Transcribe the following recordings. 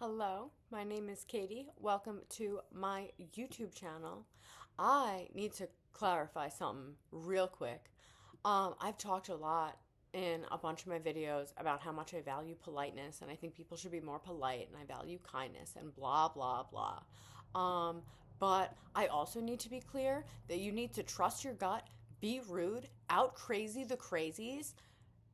Hello, my name is Katie. Welcome to my YouTube channel. I need to clarify something real quick. I've talked a lot in a bunch of my videos about how much I value politeness and I think people should be more polite and I value kindness and blah, blah, blah. Um, but I also need to be clear that you need to trust your gut, be rude, out crazy the crazies.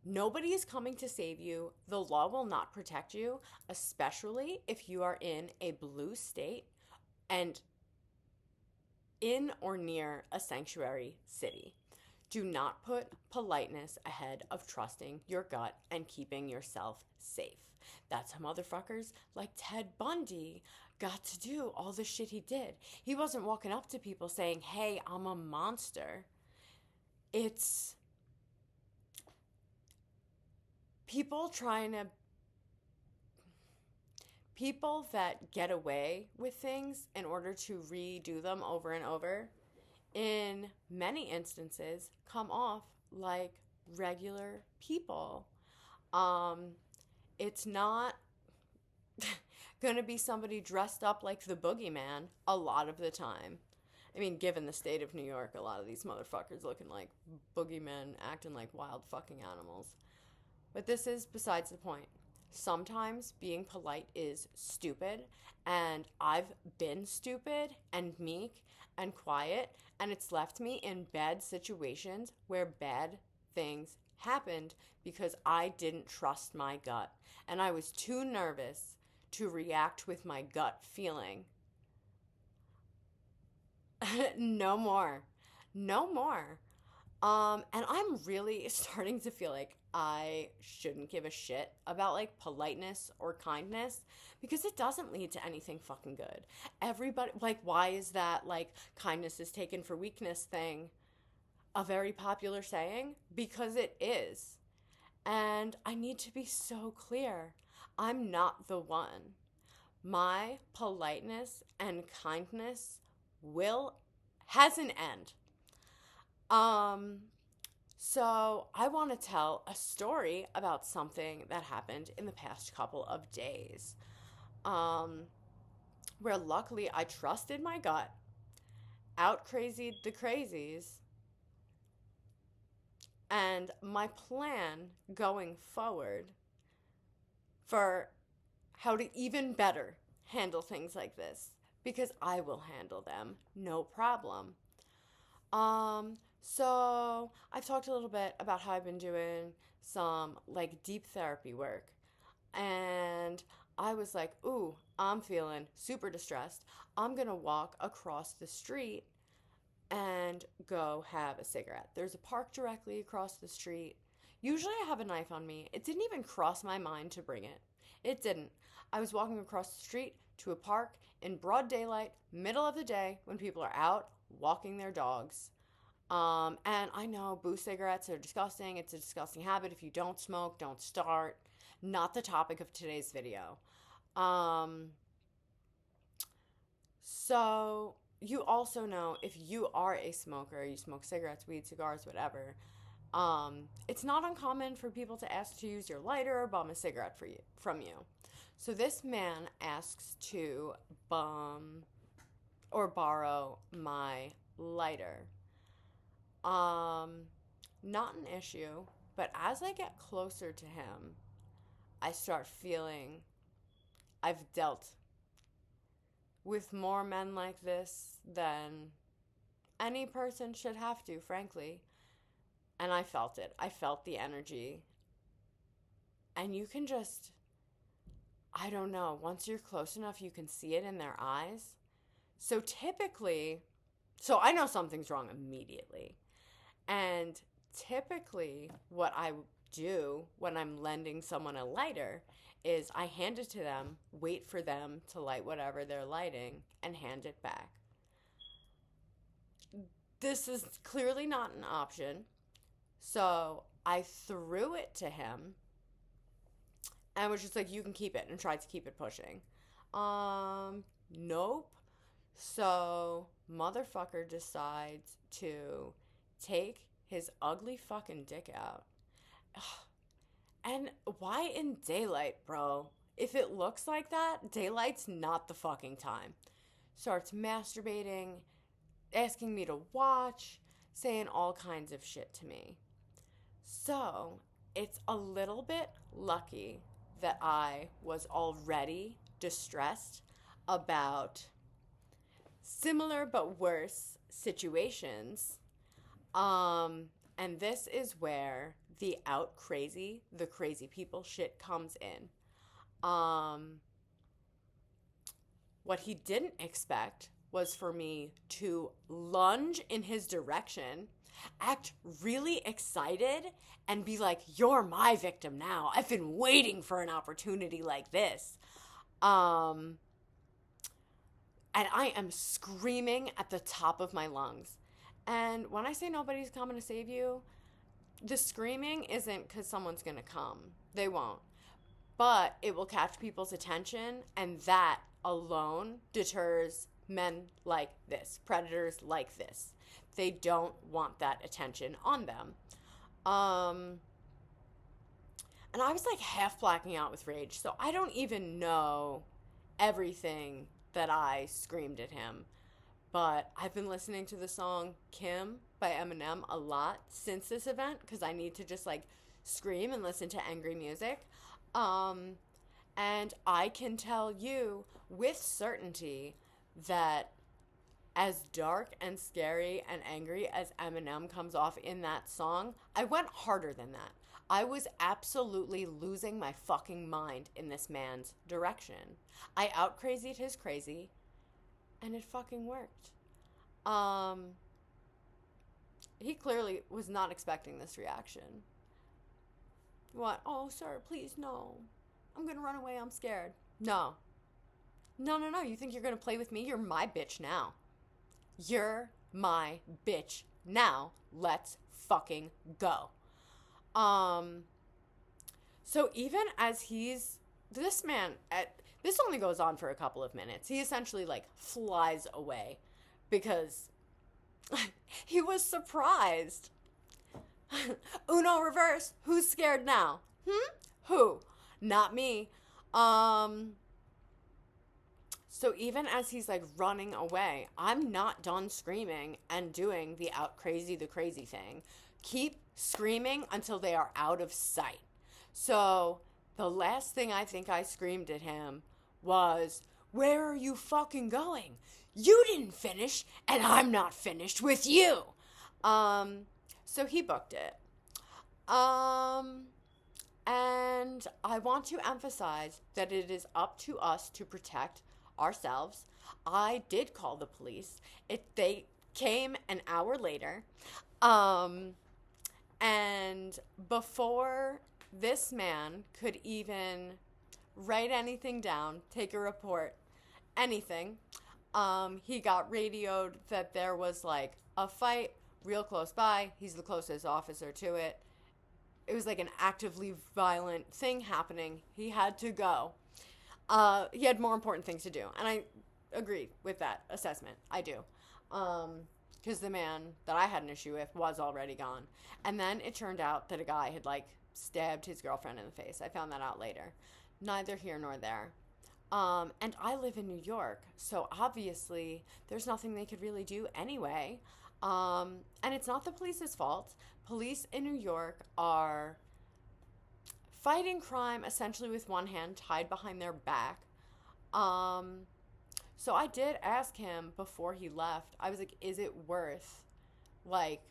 Nobody is coming to save you. The law will not protect you, especially if you are in a blue state and in or near a sanctuary city. Do not put politeness ahead of trusting your gut and keeping yourself safe. That's how motherfuckers like Ted Bundy got to do all the shit he did. He wasn't walking up to people saying, "Hey, I'm a monster." It's people trying to people that get away with things in order to redo them over and over, in many instances, come off like regular people. Um, it's not going to be somebody dressed up like the boogeyman a lot of the time. I mean, given the state of New York, a lot of these motherfuckers looking like boogeymen, acting like wild fucking animals. But this is besides the point. Sometimes being polite is stupid, and I've been stupid and meek and quiet, and it's left me in bad situations where bad things happened because I didn't trust my gut, and I was too nervous to react with my gut feeling. No more. No more. And I'm really starting to feel like I shouldn't give a shit about like politeness or kindness because it doesn't lead to anything fucking good. Everybody, like, why is that like kindness is taken for weakness thing a very popular saying? Because it is. And I need to be so clear. I'm not the one. My politeness and kindness will has an end. Um, so I want to tell a story about something that happened in the past couple of days. Um, where luckily I trusted my gut, out crazied the crazies, and my plan going forward for how to even better handle things like this because I will handle them no problem. So I've talked a little bit about how I've been doing some like deep therapy work. And I was like, ooh, I'm feeling super distressed. I'm gonna walk across the street and go have a cigarette. There's a park directly across the street. Usually I have a knife on me. It didn't even cross my mind to bring it. It didn't. I was walking across the street to a park in broad daylight, middle of the day, when people are out walking their dogs. And I know boo cigarettes are disgusting. It's a disgusting habit. If you don't smoke, don't start. Not the topic of today's video. Um, so you also know if you are a smoker, you smoke cigarettes, weed, cigars, whatever. It's not uncommon for people to ask to use your lighter or bum a cigarette from you. So this man asks to bum or borrow my lighter. Um, Not an issue, but as I get closer to him, I start feeling I've dealt with more men like this than any person should have to, frankly. And I felt it. I felt the energy. And you can just, I don't know, once you're close enough, you can see it in their eyes. So typically, so I know something's wrong immediately. And typically, what I do when I'm lending someone a lighter is I hand it to them, wait for them to light whatever they're lighting, and hand it back. This is clearly not an option. So I threw it to him and was just like, you can keep it, and tried to keep it pushing. Nope. So motherfucker decides to take his ugly fucking dick out. And why in daylight, bro? If it looks like that, daylight's not the fucking time. Starts masturbating, asking me to watch, saying all kinds of shit to me. So, it's a little bit lucky that I was already distressed about similar but worse situations. And this is where the the crazy people shit comes in. What he didn't expect was for me to lunge in his direction, act really excited, and be like, "You're my victim now. I've been waiting for an opportunity like this." And I am screaming at the top of my lungs. And when I say nobody's coming to save you, the screaming isn't because someone's going to come. They won't. But it will catch people's attention, and that alone deters men like this, predators like this. They don't want that attention on them. And I was like half blacking out with rage, so I don't even know everything that I screamed at him. But I've been listening to the song Kim by Eminem a lot since this event because I need to just like scream and listen to angry music. And I can tell you with certainty that as dark and scary and angry as Eminem comes off in that song, I went harder than that. I was absolutely losing my fucking mind in this man's direction. I out-crazied his crazy, and it fucking worked. He clearly was not expecting this reaction. What? Oh, sir, please, no. I'm gonna run away, I'm scared. No. No. You think you're gonna play with me? You're my bitch now. You're my bitch now. Let's fucking go. So even as this man, this only goes on for a couple of minutes. He essentially like flies away because he was surprised. Uno reverse. Who's scared now? Who? Not me. So even as he's like running away, I'm not done screaming and doing the the crazy thing. Keep screaming until they are out of sight. So the last thing I think I screamed at him was, "Where are you fucking going? You didn't finish, and I'm not finished with you." So he booked it. And I want to emphasize that it is up to us to protect ourselves. I did call the police. They came an hour later. And before this man could even write anything down, take a report, anything, he got radioed that there was like a fight real close by. He's the closest officer to it. It was like an actively violent thing happening. He had to go. He had more important things to do. And I agree with that assessment. I do. Because the man that I had an issue with was already gone. And then it turned out that a guy had like stabbed his girlfriend in the face. I found that out later. Neither here nor there. And I live in New York, so obviously there's nothing they could really do anyway. And it's not the police's fault. Police in New York are fighting crime essentially with one hand tied behind their back. So I did ask him before he left. I was like, is it worth like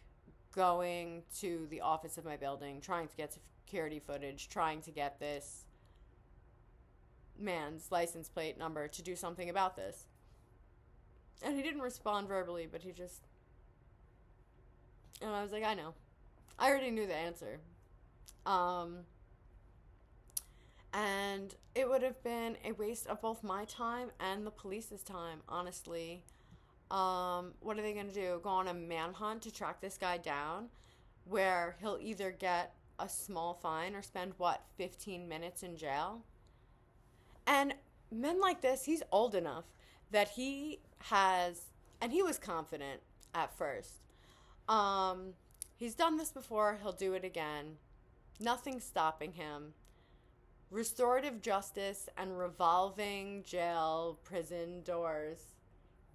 going to the office of my building, trying to get security footage, trying to get this man's license plate number to do something about this? And he didn't respond verbally, but he just... And I was like, I know. I already knew the answer. And it would have been a waste of both my time and the police's time, honestly. What are they going to do? Go on a manhunt to track this guy down? Where he'll either get a small fine or spend, 15 minutes in jail? And men like this, he's old enough that he has... And he was confident at first. He's done this before. He'll do it again. Nothing's stopping him. Restorative justice and revolving jail prison doors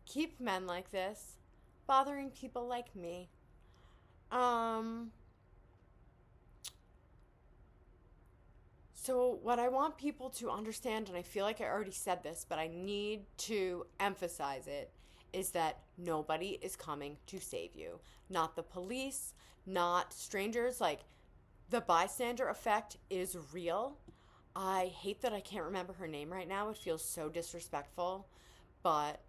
keep men like this bothering people like me. Um, so, what I want people to understand, and I feel like I already said this, but I need to emphasize it, is that nobody is coming to save you. Not the police, not strangers. Like, the bystander effect is real. I hate that I can't remember her name right now. It feels so disrespectful. But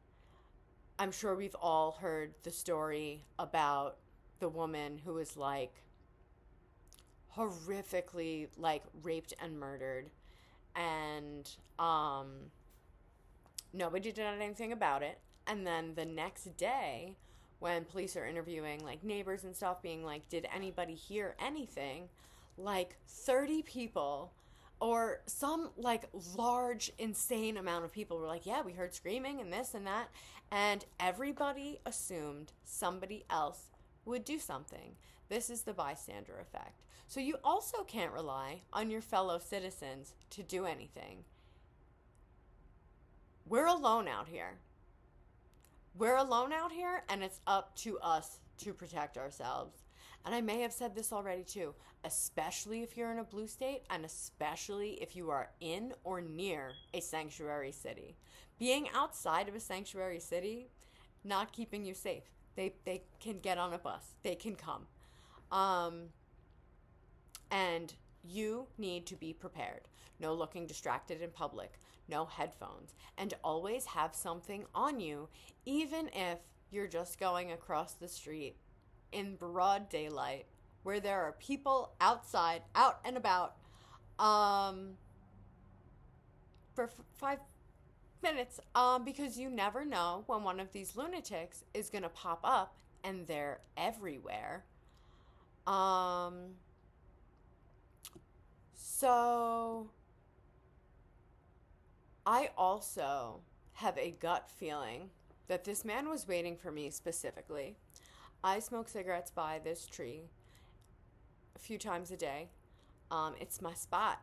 I'm sure we've all heard the story about the woman who was like horrifically like raped and murdered, and nobody did anything about it. And then the next day, when police are interviewing like neighbors and stuff, being like, did anybody hear anything, like 30 people or some like large insane amount of people were like, yeah, we heard screaming and this and that, and everybody assumed somebody else would do something. This is the bystander effect. So you also can't rely on your fellow citizens to do anything. We're alone out here. We're alone out here, and it's up to us to protect ourselves. And I may have said this already too, especially if you're in a blue state, and especially if you are in or near a sanctuary city. Being outside of a sanctuary city, not keeping you safe. They can get on a bus. They can come. And you need to be prepared. No looking distracted in public. No headphones. And always have something on you, even if you're just going across the street in broad daylight where there are people outside, out and about, for 5 minutes, because you never know when one of these lunatics is going to pop up, and they're everywhere. So I also have a gut feeling that this man was waiting for me specifically. I smoke cigarettes by this tree a few times a day. It's my spot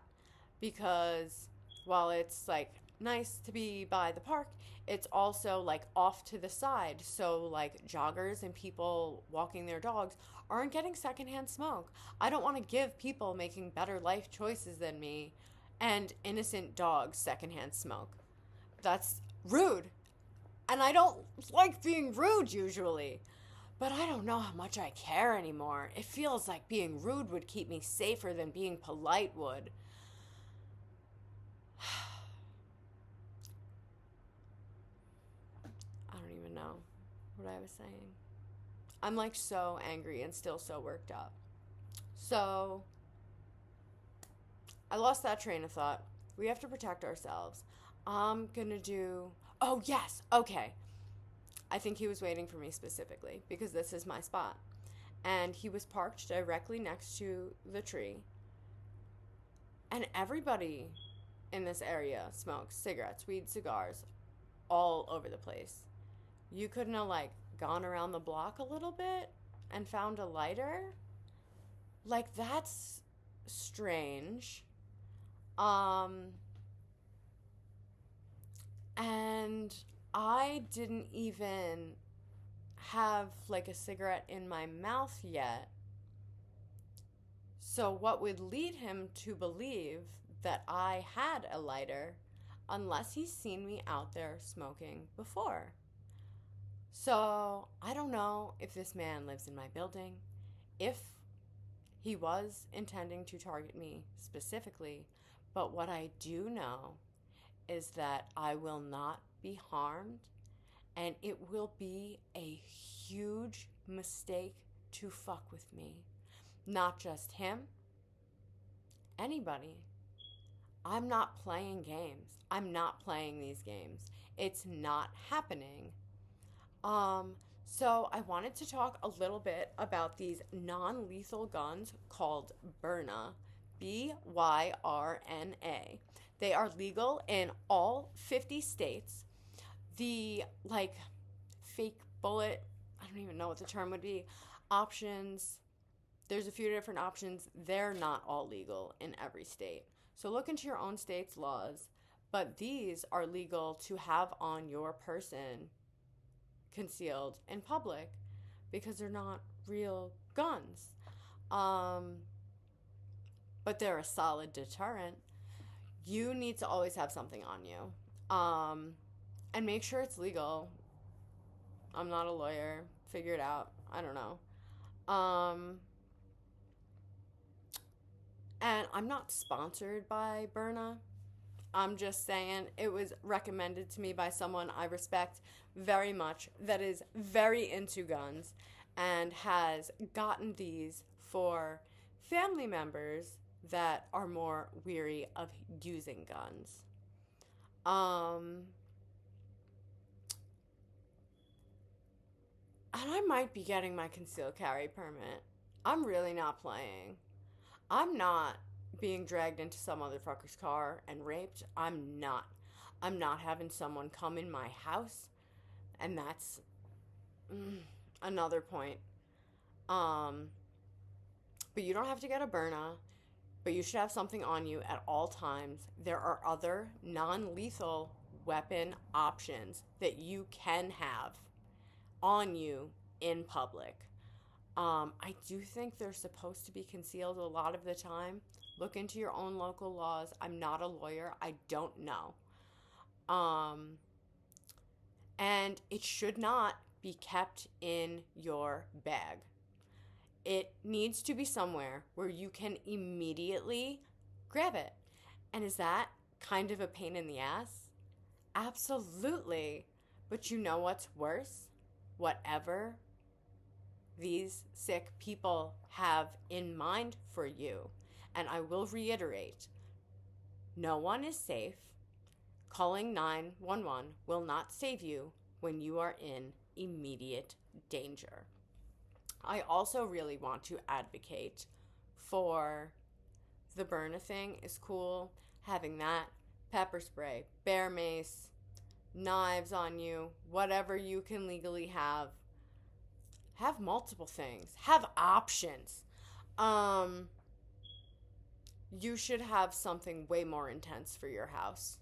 because while it's like nice to be by the park, it's also like off to the side. So like joggers and people walking their dogs aren't getting secondhand smoke. I don't want to give people making better life choices than me and innocent dogs secondhand smoke. That's rude. And I don't like being rude usually. But I don't know how much I care anymore. It feels like being rude would keep me safer than being polite would. I don't even know what I was saying. I'm like so angry and still so worked up. So I lost that train of thought. We have to protect ourselves. I'm gonna do. Oh, yes. Okay. I think he was waiting for me specifically because this is my spot. And he was parked directly next to the tree. And everybody in this area smokes cigarettes, weed, cigars, all over the place. You couldn't have like gone around the block a little bit and found a lighter? Like, that's strange. And I didn't even have like a cigarette in my mouth yet. So what would lead him to believe that I had a lighter unless he's seen me out there smoking before? So I don't know if this man lives in my building, if he was intending to target me specifically, but what I do know is that I will not be harmed, and it will be a huge mistake to fuck with me. Not just him, anybody. I'm not playing games. I'm not playing these games. It's not happening. So I wanted to talk a little bit about these non-lethal guns called Byrna, Byrna. They are legal in all 50 states. The, like, fake bullet, I don't even know what the term would be, options, there's a few different options. They're not all legal in every state. So look into your own state's laws, but these are legal to have on your person concealed in public because they're not real guns. Um, but they're a solid deterrent. You need to always have something on you. And make sure it's legal. I'm not a lawyer. Figure it out. I don't know. And I'm not sponsored by Berna. I'm just saying it was recommended to me by someone I respect very much that is very into guns and has gotten these for family members that are more weary of using guns. And I might be getting my concealed carry permit. I'm really not playing. I'm not being dragged into some motherfucker's car and raped. I'm not. I'm not having someone come in my house. And that's another point. But you don't have to get a Berna. But you should have something on you at all times. There are other non-lethal weapon options that you can have on you in public. I do think they're supposed to be concealed a lot of the time. Look into your own local laws. I'm not a lawyer. I don't know. And it should not be kept in your bag. It needs to be somewhere where you can immediately grab it. And is that kind of a pain in the ass? Absolutely. But you know what's worse? Whatever these sick people have in mind for you. And I will reiterate, no one is safe. Calling 911 will not save you when you are in immediate danger. I also really want to advocate for the Berna thing is cool. Having that, pepper spray, bear mace, knives on you, whatever you can legally have. Have multiple things. Have options. You should have something way more intense for your house.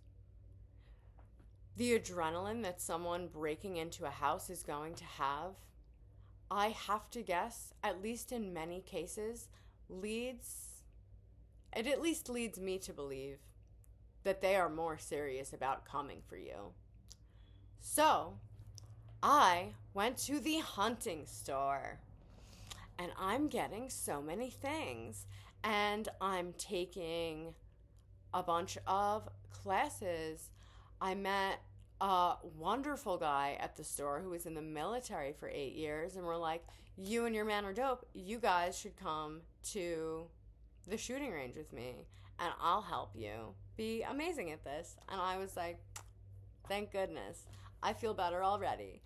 The adrenaline that someone breaking into a house is going to have, I have to guess, at least in many cases, it at least leads me to believe that they are more serious about coming for you. So, I went to the hunting store and I'm getting so many things and I'm taking a bunch of classes. I met a wonderful guy at the store who was in the military for 8 years and we're like, you and your man are dope. You guys should come to the shooting range with me and I'll help you be amazing at this. And I was like, thank goodness. I feel better already.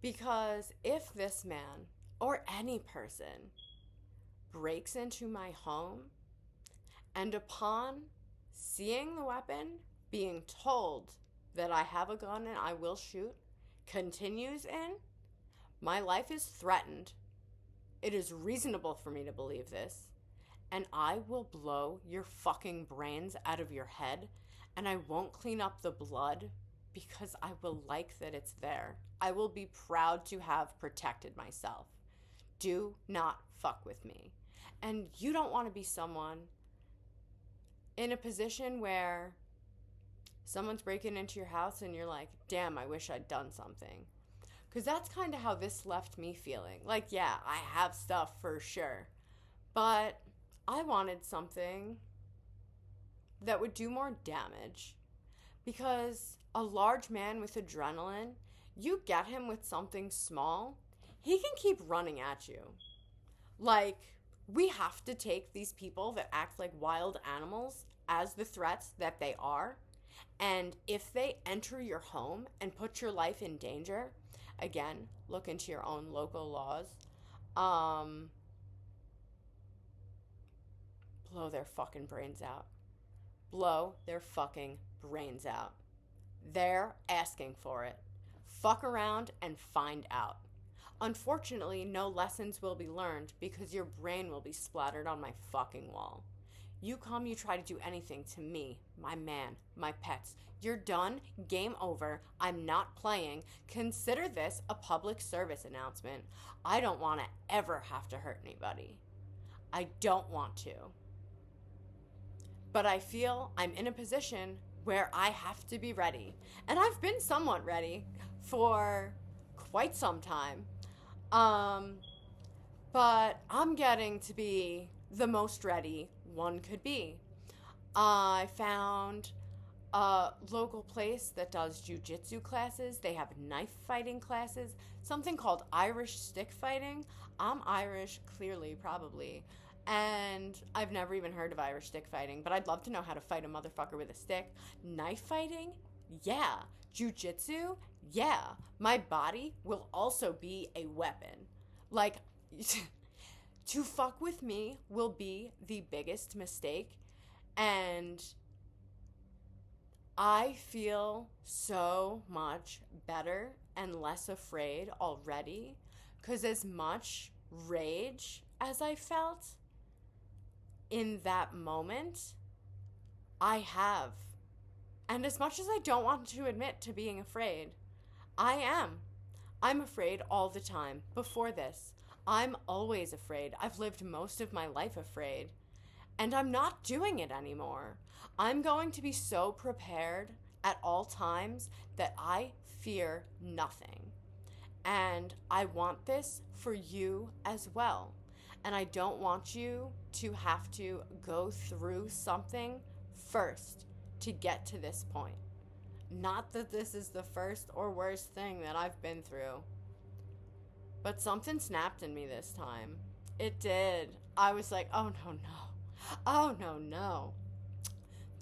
Because if this man or any person breaks into my home and upon seeing the weapon, being told that I have a gun and I will shoot, continues in, my life is threatened. It is reasonable for me to believe this. And I will blow your fucking brains out of your head and I won't clean up the blood because I will like that it's there. I will be proud to have protected myself. Do not fuck with me. And you don't want to be someone in a position where someone's breaking into your house and you're like, damn, I wish I'd done something. Because that's kind of how this left me feeling. Like, yeah, I have stuff for sure. But I wanted something that would do more damage. Because a large man with adrenaline, you get him with something small, he can keep running at you. Like, we have to take these people that act like wild animals as the threats that they are. And if they enter your home and put your life in danger, again, look into your own local laws. Blow their fucking brains out. Blow their fucking brains out. They're asking for it. Fuck around and find out. Unfortunately, no lessons will be learned because your brain will be splattered on my fucking wall. You come, you try to do anything to me, my man, my pets. You're done. Game over. I'm not playing. Consider this a public service announcement. I don't want to ever have to hurt anybody. I don't want to. But I feel I'm in a position where I have to be ready. And I've been somewhat ready for quite some time. But I'm getting to be the most ready one could be. I found a local place that does jujitsu classes. They have knife fighting classes, something called Irish stick fighting. I'm Irish, clearly, probably. And I've never even heard of Irish stick fighting, but I'd love to know how to fight a motherfucker with a stick. Knife fighting? Yeah. Jujitsu? Yeah. My body will also be a weapon. Like, to fuck with me will be the biggest mistake. And I feel so much better and less afraid already. Because as much rage as I felt in that moment, I have. And as much as I don't want to admit to being afraid, I am. I'm afraid all the time. Before this, I'm always afraid. I've lived most of my life afraid. And I'm not doing it anymore. I'm going to be so prepared at all times that I fear nothing. And I want this for you as well. And I don't want you to have to go through something first to get to this point. Not that this is the first or worst thing that I've been through. But something snapped in me this time. It did. I was like, oh no, no. Oh no, no.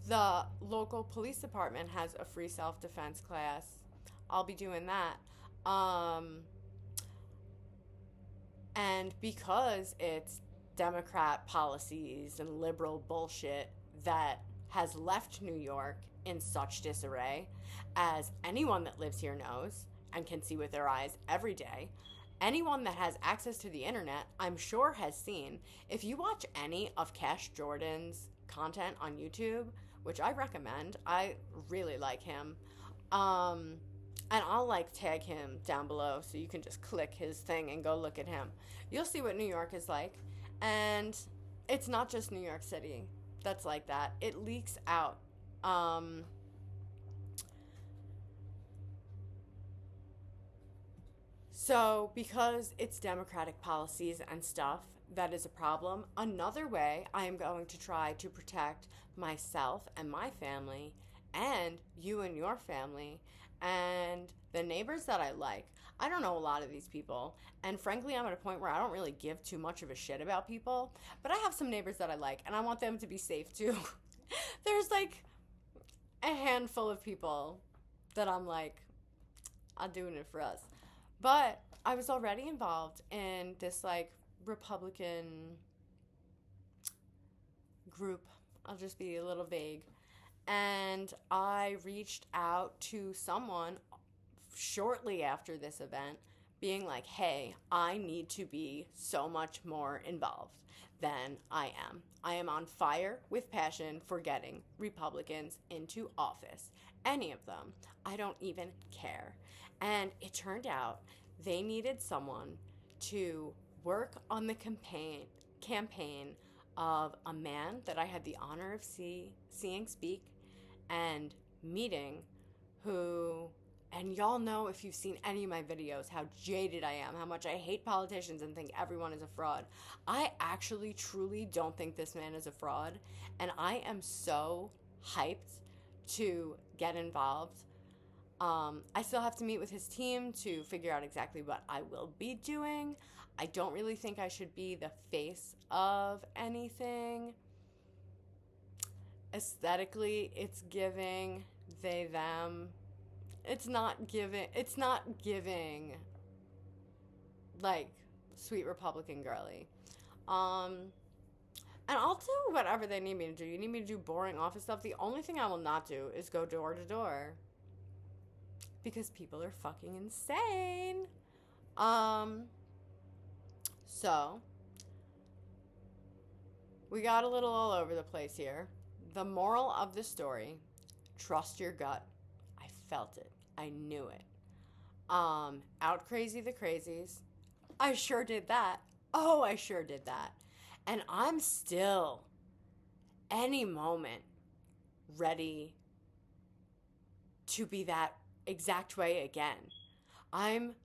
The local police department has a free self-defense class. I'll be doing that. And because it's Democrat policies and liberal bullshit that has left New York in such disarray, as anyone that lives here knows and can see with their eyes every day, anyone that has access to the internet, I'm sure has seen. If you watch any of Cash Jordan's content on YouTube, which I recommend, I really like him, and I'll like tag him down below so you can just click his thing and go look at him. You'll see what New York is like. And it's not just New York City that's like that. It leaks out. So because it's Democratic policies and stuff, that is a problem. Another way I am going to try to protect myself and my family and you and your family and the neighbors that I like. I don't know a lot of these people, and frankly, I'm at a point where I don't really give too much of a shit about people, but I have some neighbors that I like, and I want them to be safe too. There's like a handful of people that I'm like, I'm doing it for us. But I was already involved in this like Republican group. I'll just be a little vague. And I reached out to someone shortly after this event being like, hey, I need to be so much more involved than I am. I am on fire with passion for getting Republicans into office. Any of them. I don't even care. And it turned out they needed someone to work on the campaign of a man that I had the honor of seeing speak and meeting, who, and y'all know if you've seen any of my videos how jaded I am, how much I hate politicians and think everyone is a fraud. I actually truly don't think this man is a fraud, and I am so hyped to get involved. I still have to meet with his team to figure out exactly what I will be doing. I don't really think I should be the face of anything. Aesthetically, it's giving they, them. It's not giving like sweet Republican girly. And I'll do whatever they need me to do. You need me to do boring office stuff. The only thing I will not do is go door to door. Because people are fucking insane. So We got a little all over the place here. The moral of the story: trust your gut. I felt it. I knew it. Out crazy the crazies. I sure did that. Oh, I sure did that. And I'm still, any moment, ready to be that exact way again. I'm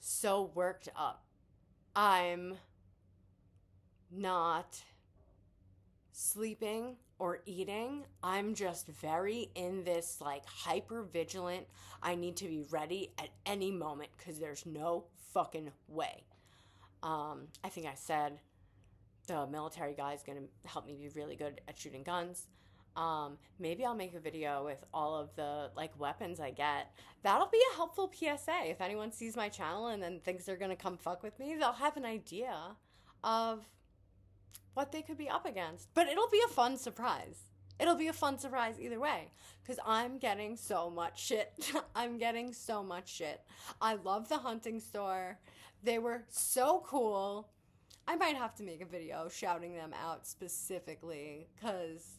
so worked up. I'm not sleeping or eating. I'm just very in this like hyper vigilant. I need to be ready at any moment because there's no fucking way. I think I said the military guy is going to help me be really good at shooting guns. Maybe I'll make a video with all of the like weapons I get. That'll be a helpful PSA. If anyone sees my channel and then thinks they're gonna come fuck with me, they'll have an idea of what they could be up against. But it'll be a fun surprise. It'll be a fun surprise either way. Because I'm getting so much shit. I'm getting so much shit. I love the hunting store. They were so cool. I might have to make a video shouting them out specifically because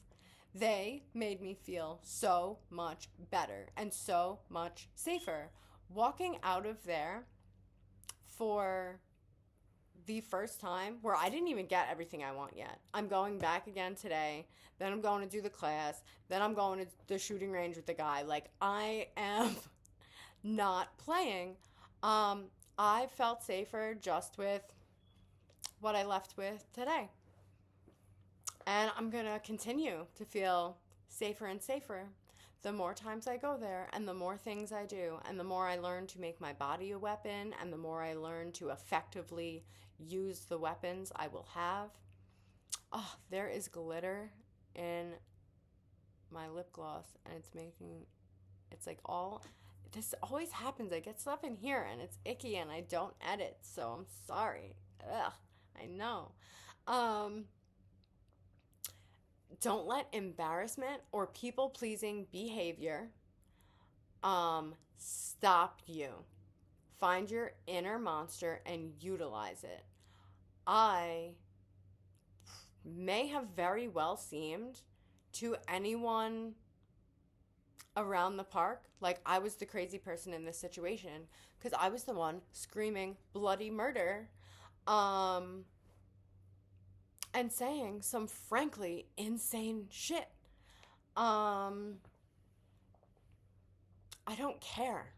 they made me feel so much better and so much safer. Walking out of there for the first time, where I didn't even get everything I want yet. I'm going back again today. Then I'm going to do the class. Then I'm going to the shooting range with the guy. Like, I am not playing. I felt safer just with what I left with today. And I'm going to continue to feel safer and safer the more times I go there and the more things I do and the more I learn to make my body a weapon and the more I learn to effectively use the weapons I will have. Oh, there is glitter in my lip gloss and it's like this always happens. I get stuff in here and it's icky and I don't edit, so I'm sorry. Ugh, I know. Don't let embarrassment or people-pleasing behavior stop you. Find your inner monster and utilize it. I may have very well seemed to anyone around the park like I was the crazy person in this situation because I was the one screaming bloody murder. And saying some frankly insane shit. I don't care.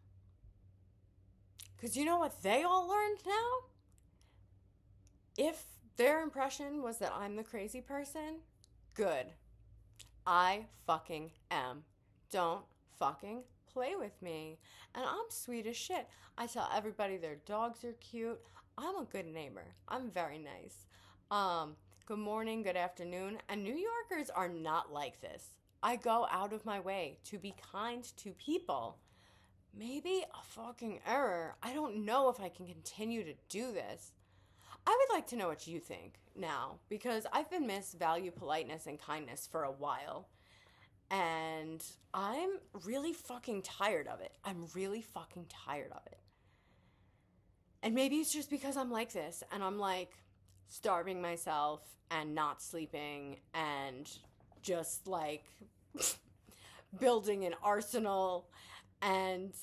Because you know what they all learned now? If their impression was that I'm the crazy person, good. I fucking am. Don't fucking play with me. And I'm sweet as shit. I tell everybody their dogs are cute. I'm a good neighbor. I'm very nice. Good morning, good afternoon. And New Yorkers are not like this. I go out of my way to be kind to people. Maybe a fucking error. I don't know if I can continue to do this. I would like to know what you think now, because I've been Miss Value Politeness and Kindness for a while. And I'm really fucking tired of it. I'm really fucking tired of it. And maybe it's just because I'm like this and I'm like starving myself and not sleeping and just like building an arsenal and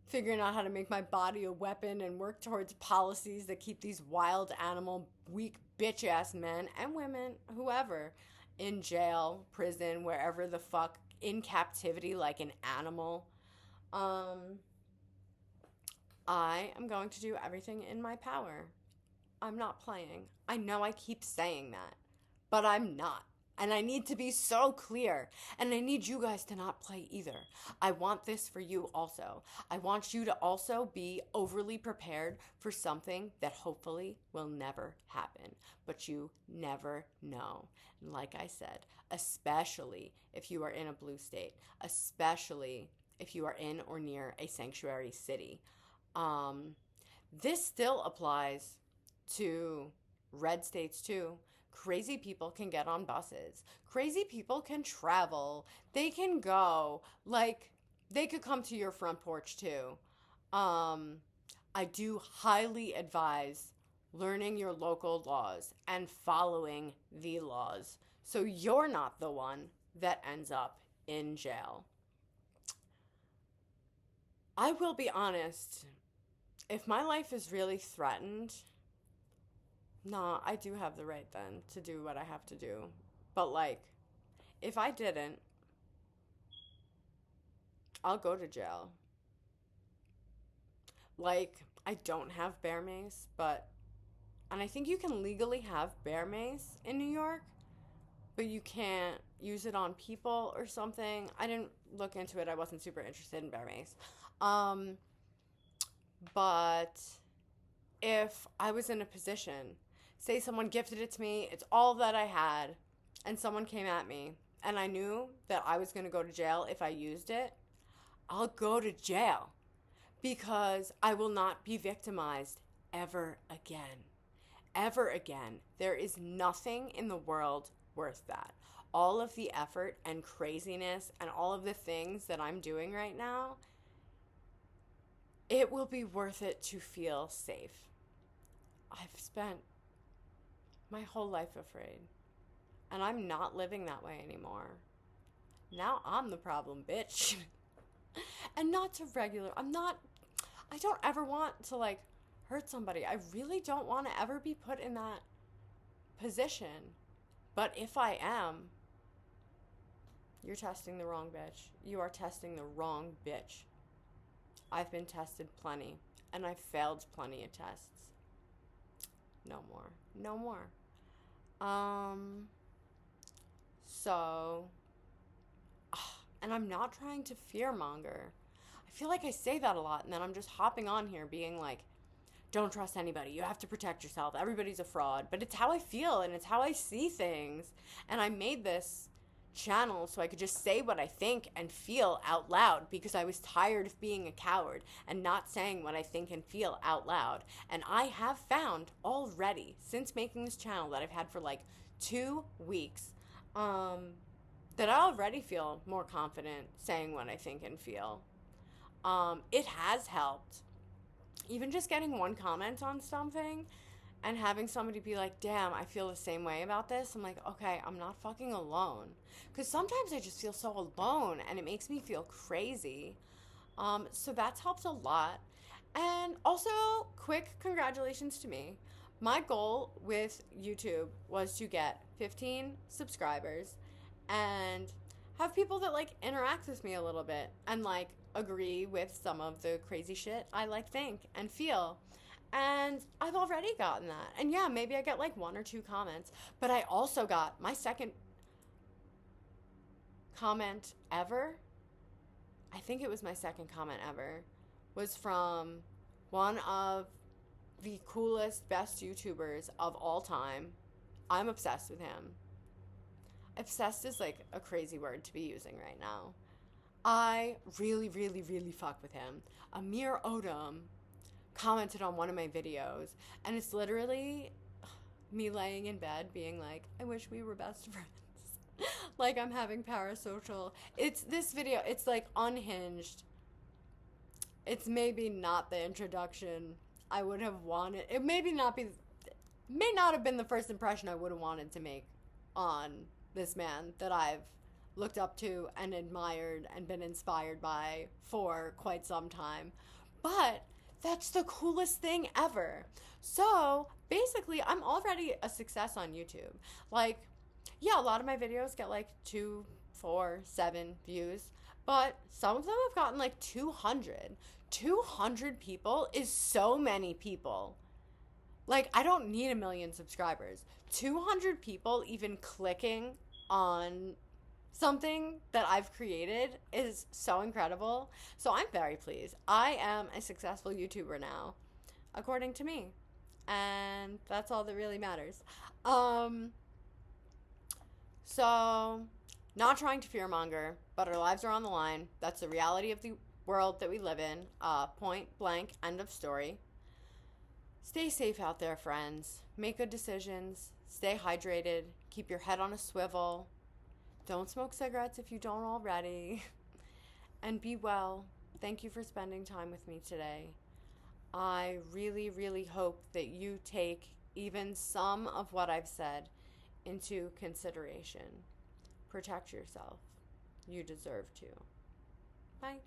figuring out how to make my body a weapon and work towards policies that keep these wild animal, weak bitch ass men and women, whoever, in jail, prison, wherever the fuck, in captivity like an animal. I am going to do everything in my power. I'm not playing. I know I keep saying that, but I'm not. And I need to be so clear. And I need you guys to not play either. I want this for you also. I want you to also be overly prepared for something that hopefully will never happen. But you never know. And like I said, especially if you are in a blue state, especially if you are in or near a sanctuary city. This still applies to red states too. Crazy people can get on buses. Crazy people can travel. They can go. Like, they could come to your front porch too. I do highly advise learning your local laws and following the laws so you're not the one that ends up in jail. I will be honest, if my life is really threatened, nah, I do have the right then to do what I have to do. But like, if I didn't, I'll go to jail. Like, I don't have bear mace, and I think you can legally have bear mace in New York, but you can't use it on people or something. I didn't look into it. I wasn't super interested in bear mace. But if I was in a position, say someone gifted it to me, it's all that I had, and someone came at me, and I knew that I was going to go to jail if I used it, I'll go to jail because I will not be victimized ever again. Ever again. There is nothing in the world worth that. All of the effort and craziness and all of the things that I'm doing right now, it will be worth it to feel safe. I've spent my whole life afraid, and I'm not living that way anymore. Now I'm the problem, bitch. And not to regular, I don't ever want to like hurt somebody. I really don't want to ever be put in that position. But if I am, you're testing the wrong bitch. You are testing the wrong bitch. I've been tested plenty, and I've failed plenty of tests. No more. No more. So, and I'm not trying to fearmonger. I feel like I say that a lot, and then I'm just hopping on here being like, don't trust anybody. You have to protect yourself. Everybody's a fraud. But it's how I feel, and it's how I see things. And I made this channel so I could just say what I think and feel out loud because I was tired of being a coward and not saying what I think and feel out loud. And I have found already, since making this channel that I've had for like 2 weeks, that I already feel more confident saying what I think and feel. It has helped. Even just getting one comment on something and having somebody be like, damn, I feel the same way about this. I'm like, okay, I'm not fucking alone. Because sometimes I just feel so alone and it makes me feel crazy. So that's helped a lot. And also, quick congratulations to me. My goal with YouTube was to get 15 subscribers and have people that like interact with me a little bit and like agree with some of the crazy shit I like think and feel. And I've already gotten that. And yeah, maybe I get like 1 or 2 comments, but I also got my second comment ever. I think it was my second comment ever was from one of the coolest, best YouTubers of all time. I'm obsessed with him. Obsessed is like a crazy word to be using right now. I really, really, really fuck with him. Amir Odom commented on one of my videos, and it's literally me laying in bed being like, I wish we were best friends. Like I'm having parasocial. It's this video, it's like unhinged. It's maybe not the introduction I would have wanted. It may not have been the first impression I would have wanted to make on this man that I've looked up to and admired and been inspired by for quite some time. But that's the coolest thing ever. So basically, I'm already a success on YouTube. Like, yeah, a lot of my videos get like 2, 4, 7 views, but some of them have gotten like 200. 200 people is so many people. Like, I don't need 1 million subscribers. 200 people even clicking on something that I've created is so incredible. So I'm very pleased. I am a successful YouTuber now, according to me. And that's all that really matters. So, not trying to fearmonger, but our lives are on the line. That's the reality of the world that we live in. Point blank, end of story. Stay safe out there, friends. Make good decisions. Stay hydrated. Keep your head on a swivel. Don't smoke cigarettes if you don't already. And be well. Thank you for spending time with me today. I really, really hope that you take even some of what I've said into consideration. Protect yourself. You deserve to. Bye.